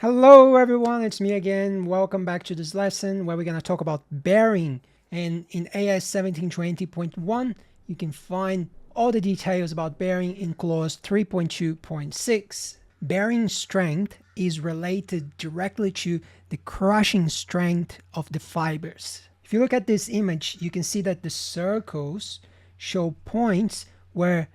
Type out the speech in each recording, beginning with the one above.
Hello everyone, it's me again. Welcome back to this lesson where we're going to talk about bearing. And in AS 1720.1, you can find all the details about bearing in clause 3.2.6. Bearing strength is related directly to the crushing strength of the fibers. If you look at this image, you can see that the circles show points where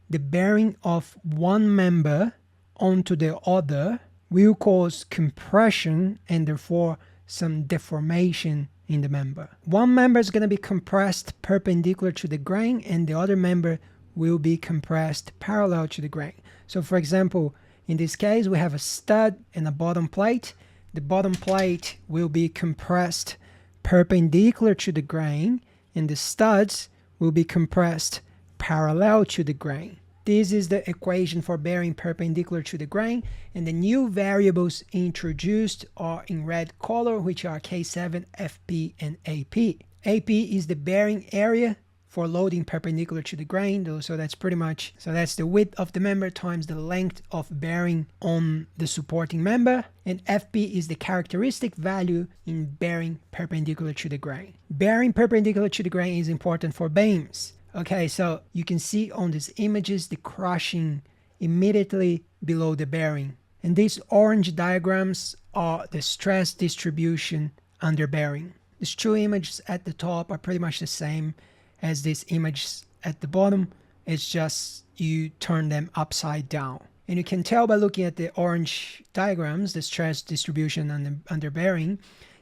the bearing of one member onto the other will cause compression and therefore some deformation in the member. One member is going to be compressed perpendicular to the grain and the other member will be compressed parallel to the grain. So for example, in this case we have a stud and a bottom plate. The bottom plate will be compressed perpendicular to the grain and the studs will be compressed parallel to the grain. This is the equation for bearing perpendicular to the grain, and the new variables introduced are in red color, which are K7, FP, and AP. AP is the bearing area for loading perpendicular to the grain, though, so that's the width of the member times the length of bearing on the supporting member, and FP is the characteristic value in bearing perpendicular to the grain. Bearing perpendicular to the grain is important for beams. Okay, so you can see on these images the crushing immediately below the bearing. And these orange diagrams are the stress distribution under bearing. These two images at the top are pretty much the same as these images at the bottom. It's just you turn them upside down. And you can tell by looking at the orange diagrams, the stress distribution under bearing,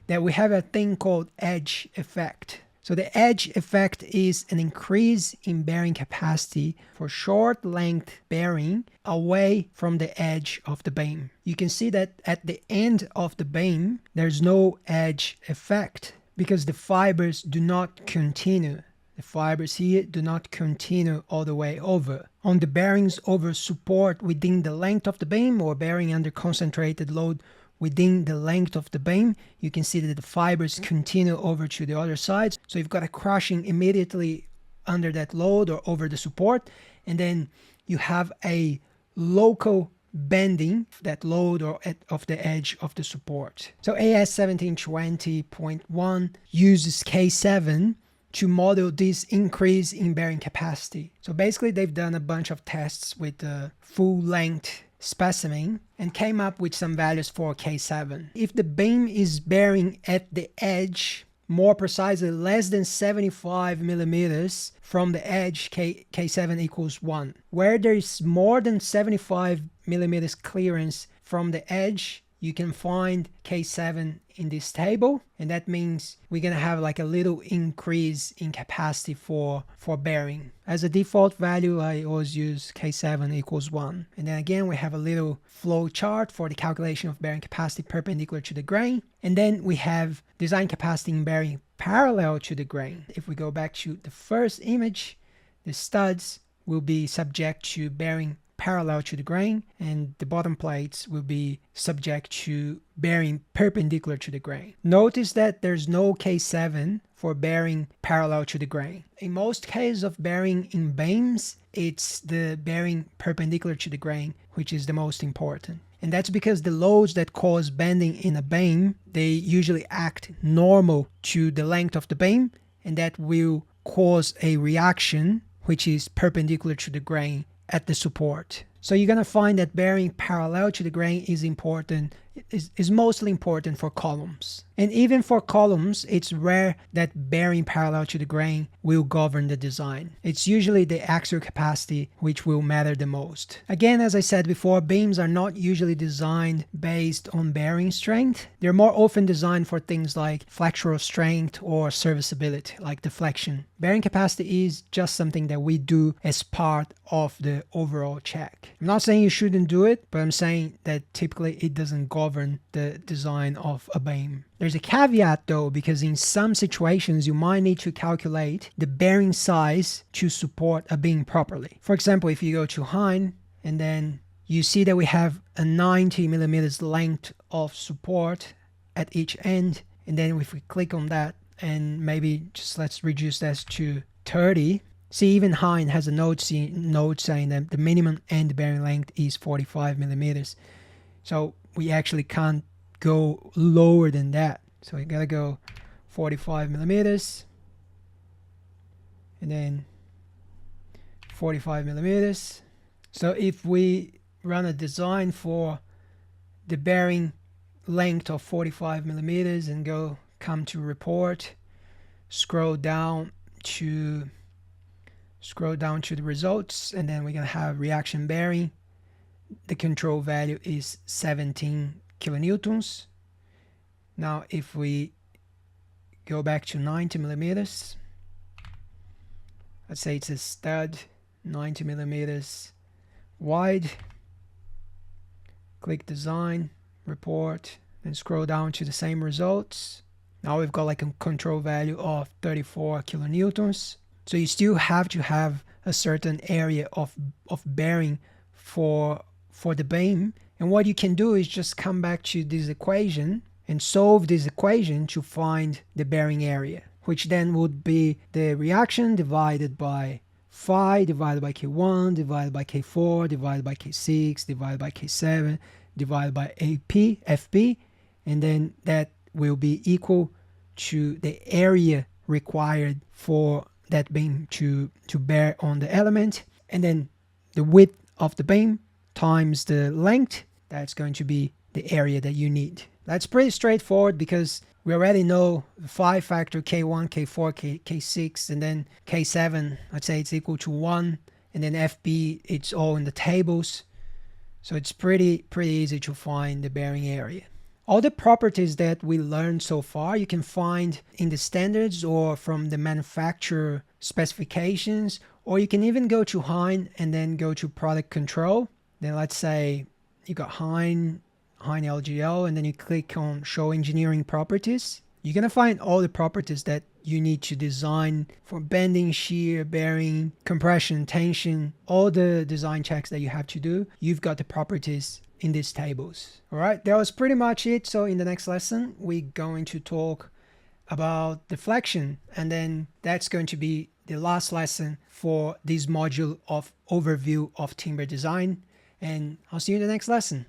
that we have a thing called edge effect. So the edge effect is an increase in bearing capacity for short length bearing away from the edge of the beam. You can see that at the end of the beam, there's no edge effect because the fibers do not continue. The fibers here do not continue all the way over. On the bearings over support within the length of the beam or bearing under concentrated load within the length of the beam, you can see that the fibers continue over to the other sides. So you've got a crushing immediately under that load or over the support, and then you have a local bending that load or of the edge of the support. So AS 1720.1 uses K7 to model this increase in bearing capacity. So basically they've done a bunch of tests with the full length specimen and came up with some values for K7. If the beam is bearing at the edge, more precisely less than 75 millimeters from the edge, K7 equals 1. Where there is more than 75 millimeters clearance from the edge, you can find K7 in this table, and that means we're gonna have like a little increase in capacity for bearing. As a default value, I always use K7 equals 1. And then again, we have a little flow chart for the calculation of bearing capacity perpendicular to the grain. And then we have design capacity in bearing parallel to the grain. If we go back to the first image, the studs will be subject to bearing parallel to the grain, and the bottom plates will be subject to bearing perpendicular to the grain. Notice that there's no K7 for bearing parallel to the grain. In most cases of bearing in beams, it's the bearing perpendicular to the grain which is the most important. And that's because the loads that cause bending in a beam, they usually act normal to the length of the beam, and that will cause a reaction which is perpendicular to the grain at the support. So you're gonna find that bearing parallel to the grain is important, is mostly important for columns. And even for columns, it's rare that bearing parallel to the grain will govern the design. It's usually the axial capacity which will matter the most. Again, as I said before, beams are not usually designed based on bearing strength. They're more often designed for things like flexural strength or serviceability, like deflection. Bearing capacity is just something that we do as part of the overall check. I'm not saying you shouldn't do it, but I'm saying that typically it doesn't govern the design of a beam. There's a caveat though, because in some situations you might need to calculate the bearing size to support a beam properly. For example, if you go to Hein and then you see that we have a 90 millimeters length of support at each end, and then if we click on that and maybe just let's reduce that to 30. See, even Hein has a note saying that the minimum end bearing length is 45 millimeters. So we actually can't go lower than that. So we gotta go 45 millimeters, and then 45 millimeters. So if we run a design for the bearing length of 45 millimeters and come to report, scroll down to the results, and then we're gonna have reaction bearing. The control value is 17 kilonewtons. Now if we go back to 90 millimeters, let's say it's a stud 90 millimeters wide, click design, report, and scroll down to the same results. Now we've got like a control value of 34 kilonewtons. So you still have to have a certain area of bearing for the beam. And what you can do is just come back to this equation and solve this equation to find the bearing area, which then would be the reaction divided by phi divided by K1 divided by K4 divided by K6 divided by K7 divided by FP, and then that will be equal to the area required for that beam to bear on the element, and then the width of the beam times the length, that's going to be the area that you need. That's pretty straightforward because we already know the phi factor K1, K4, K6, and then K7, let's say it's equal to 1, and then FP, it's all in the tables. So it's pretty easy to find the bearing area. All the properties that we learned so far you can find in the standards or from the manufacturer specifications, or you can even go to Hein and then go to product control. Then let's say you got Hein LGL, and then you click on show engineering properties. You're gonna find all the properties that you need to design for bending, shear, bearing, compression, tension, all the design checks that you have to do. You've got the properties in these tables. All right, that was pretty much it. So in the next lesson, we're going to talk about deflection, and then that's going to be the last lesson for this module of overview of timber design. And I'll see you in the next lesson.